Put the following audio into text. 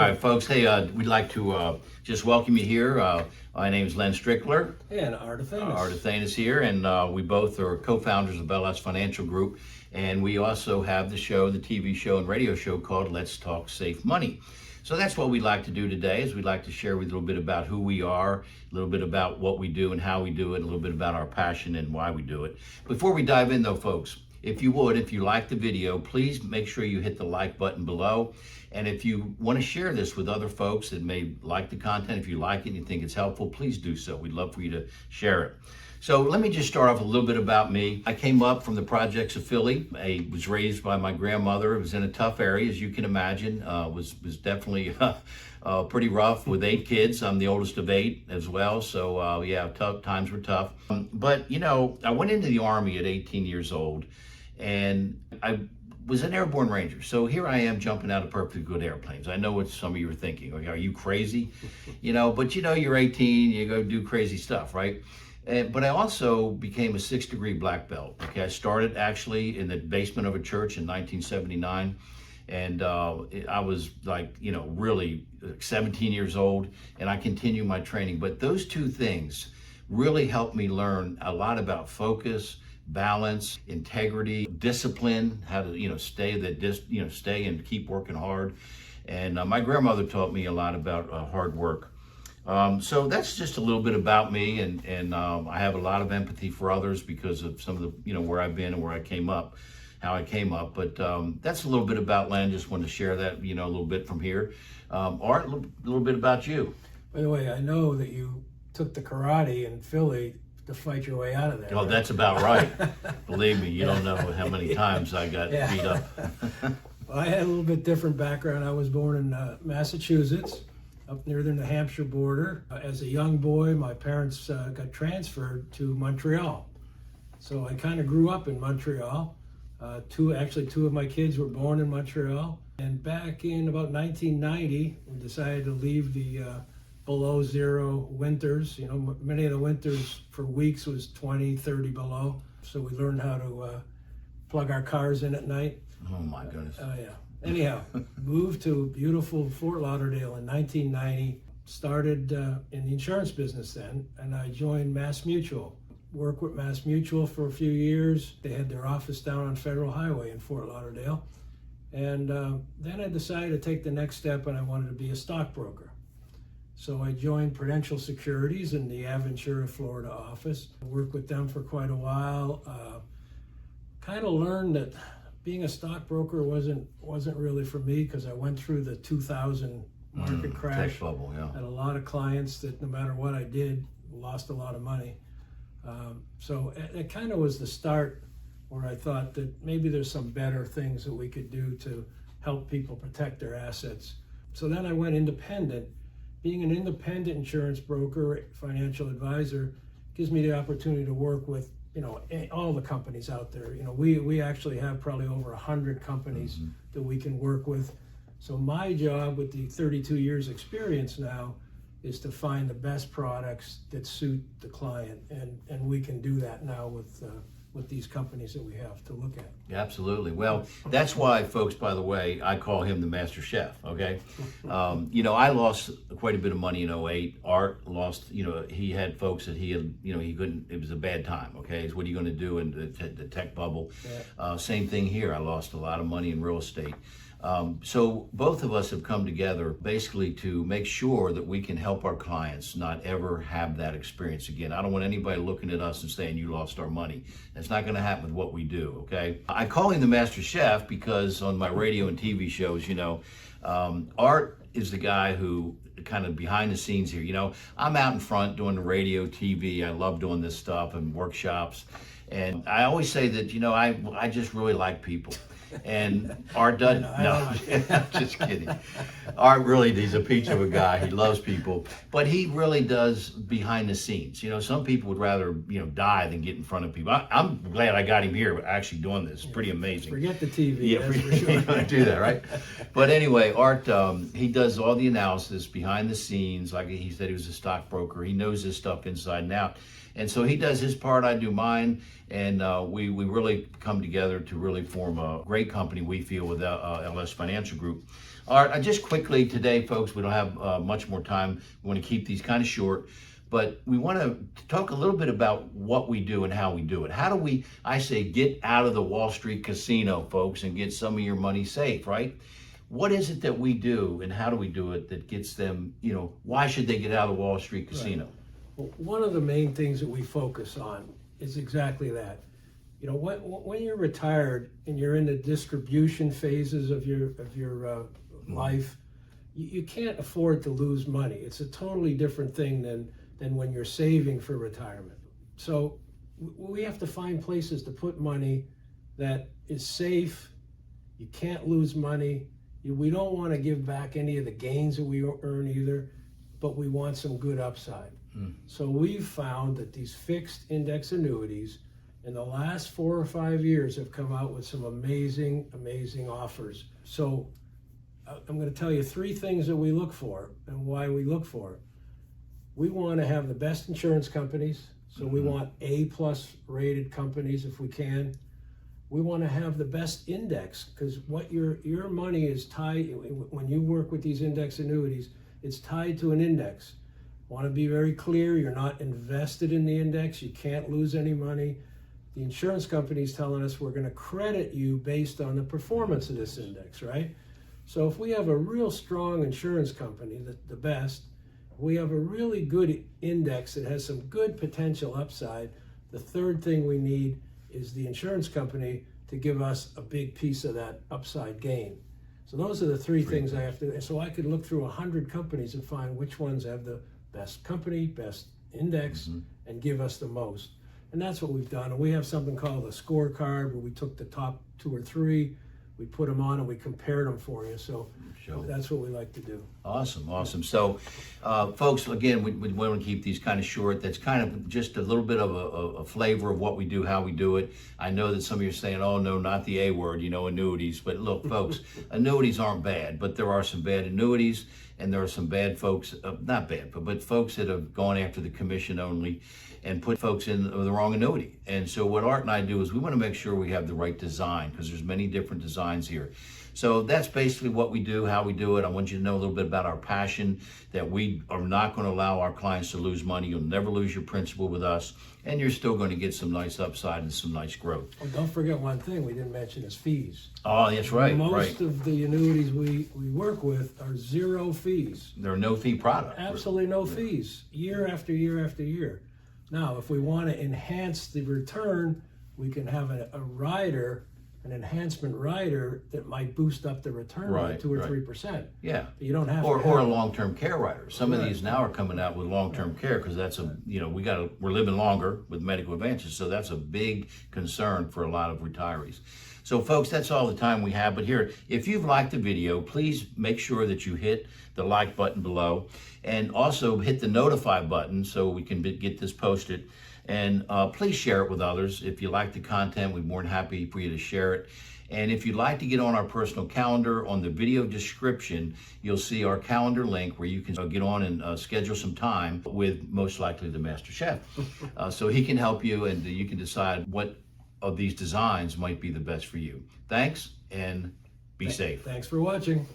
right, folks. Hey, we'd like to just welcome you here. My name is Len Strickler. And Athanas. Athanas here, and we both are co-founders of LSF Financial Group. And we also have the show, the TV show and radio show called Let's Talk Safe Money. So that's what we'd like to do today, is we'd like to share with you a little bit about who we are, a little bit about what we do and how we do it, a little bit about our passion and why we do it. Before we dive in though, folks, if you like the video, please make sure you hit the like button below. And if you want to share this with other folks that may like the content, if you like it and you think it's helpful, please do so. We'd love for you to share it. So let me just start off a little bit about me. I came up from the projects of Philly. I was raised by my grandmother. It was in a tough area, as you can imagine. Was definitely pretty rough with 8 kids. I'm the oldest of 8 as well. So yeah, times were tough. But you know, I went into the Army at 18 years old, and I was an airborne ranger. So here I am jumping out of perfectly good airplanes. I know what some of you are thinking. Like, are you crazy? You know, but you know, you're 18, you go do crazy stuff, right? But I also became a 6th-degree black belt. Okay, I started actually in the basement of a church in 1979. And I was like, you know, really 17 years old, and I continued my training. But those two things really helped me learn a lot about focus, balance, integrity, discipline, how to, you know, stay and keep working hard. And my grandmother taught me a lot about hard work. So that's just a little bit about me, and I have a lot of empathy for others because of some of the, you know, where I've been and where I came up, how I came up. But that's a little bit about Len. Just wanted to share that, you know, a little bit from here. Art, a little bit about you. By the way, I know that you took the karate in Philly to fight your way out of there. Oh, right? That's about right. Believe me, you don't know how many times I got beat up. Well, I had a little bit different background. I was born in Massachusetts, up near the New Hampshire border. As a young boy, my parents got transferred to Montreal. So I kind of grew up in Montreal. Two of my kids were born in Montreal. And back in about 1990, we decided to leave the below zero winters. You know, many of the winters for weeks was 20, 30 below. So we learned how to plug our cars in at night. Oh my goodness. Yeah. Anyhow, moved to beautiful Fort Lauderdale in 1990, started in the insurance business then, and I joined Mass Mutual. Worked with Mass Mutual for a few years. They had their office down on Federal Highway in Fort Lauderdale. And then I decided to take the next step, and I wanted to be a stockbroker. So I joined Prudential Securities in the Aventura, Florida office. I worked with them for quite a while. Kind of learned that being a stockbroker wasn't really for me, because I went through the 2000 market crash. Tech bubble, yeah. Had a lot of clients that no matter what I did, lost a lot of money. So it kind of was the start where I thought that maybe there's some better things that we could do to help people protect their assets. So then I went independent. Being an independent insurance broker, financial advisor, gives me the opportunity to work with, you know, all the companies out there. You know, we actually have probably over 100 companies that we can work with. So my job with the 32 years experience now is to find the best products that suit the client, and we can do that now with these companies that we have to look at. Absolutely. Well, that's why, folks, by the way, I call him the master chef, okay? You know, I lost quite a bit of money in 08. Art lost, you know, he had folks that he had, you know, he couldn't, it was a bad time, okay? So what are you going to do in the tech bubble? Yeah. Same thing here. I lost a lot of money in real estate. So both of us have come together basically to make sure that we can help our clients not ever have that experience again. I don't want anybody looking at us and saying, you lost our money. That's not going to happen with what we do, okay? I call him the master chef because on my radio and TV shows, you know, Art is the guy who kind of behind the scenes here. You know, I'm out in front doing the radio, TV. I love doing this stuff and workshops. And I always say that, you know, I just really like people. And Art doesn't. No, just kidding. Art really, he's a peach of a guy. He loves people, but he really does behind the scenes. You know, some people would rather, you know, die than get in front of people. I'm glad I got him here actually doing this. It's pretty amazing. Forget the TV. Yeah, for sure. Do that, right? But anyway, Art, he does all the analysis behind the scenes. Like he said, he was a stockbroker. He knows this stuff inside and out. And so he does his part, I do mine, and we really come together to really form a great company, we feel, with LS Financial Group. All right, just quickly today, folks, we don't have much more time. We want to keep these kind of short, but we want to talk a little bit about what we do and how we do it. How do we, I say, get out of the Wall Street casino, folks, and get some of your money safe, right? What is it that we do and how do we do it that gets them, why should they get out of the Wall Street casino? Right. Well, one of the main things that we focus on is exactly that. When you're retired and you're in the distribution phases of your life, you can't afford to lose money. It's a totally different thing than when you're saving for retirement. So we have to find places to put money that is safe. You can't lose money. We don't want to give back any of the gains that we earn either, but we want some good upside. So we've found that these fixed index annuities in the last 4 or 5 years have come out with some amazing, amazing offers. So I'm going to tell you 3 things that we look for and why we look for it. We want to have the best insurance companies, so we want A+ rated companies if we can. We want to have the best index, because what your money is tied, when you work with these index annuities, it's tied to an index. I want to be very clear, you're not invested in the index, you can't lose any money. The insurance company is telling us we're going to credit you based on the performance of this index, right? So if we have a real strong insurance company, the best, we have a really good index that has some good potential upside, the third thing we need is the insurance company to give us a big piece of that upside gain. So those are the 3 things I have to, so I could look through 100 companies and find which ones have the best company, best index, and give us the most. And that's what we've done. And we have something called a scorecard where we took the top 2 or 3, we put them on and we compared them for you. So that's what we like to do. Awesome. So, folks, again, we want to keep these kind of short. That's kind of just a little bit of a flavor of what we do, how we do it. I know that some of you are saying, oh, no, not the A word, annuities. But look, folks, annuities aren't bad, but there are some bad annuities, and there are some bad folks, not bad, but folks that have gone after the commission only and put folks in the wrong annuity. And so what Art and I do is we want to make sure we have the right design, because there's many different designs here. So that's basically what we do, how we do it. I want you to know a little bit about our passion, that we are not going to allow our clients to lose money. You'll never lose your principal with us, and you're still going to get some nice upside and some nice growth. Oh, don't forget one thing we didn't mention is fees. Oh, that's right. Most of the annuities we work with are 0 fees. They're no fee product. Absolutely no fees, year after year after year. Now, if we want to enhance the return, we can have a rider, an enhancement rider that might boost up the return by 2 or 3%. Yeah. But you don't have or a long-term care rider. Some of these now are coming out with long-term care, because that's we're living longer with medical advances, so that's a big concern for a lot of retirees. So folks, that's all the time we have. But here, if you've liked the video, please make sure that you hit the like button below, and also hit the notify button so we can get this posted. And please share it with others. If you like the content, we're more than happy for you to share it. And if you'd like to get on our personal calendar, on the video description, you'll see our calendar link where you can get on and schedule some time with most likely the Master Chef. So he can help you, and you can decide what of these designs might be the best for you. Thanks, and be safe. Thanks for watching.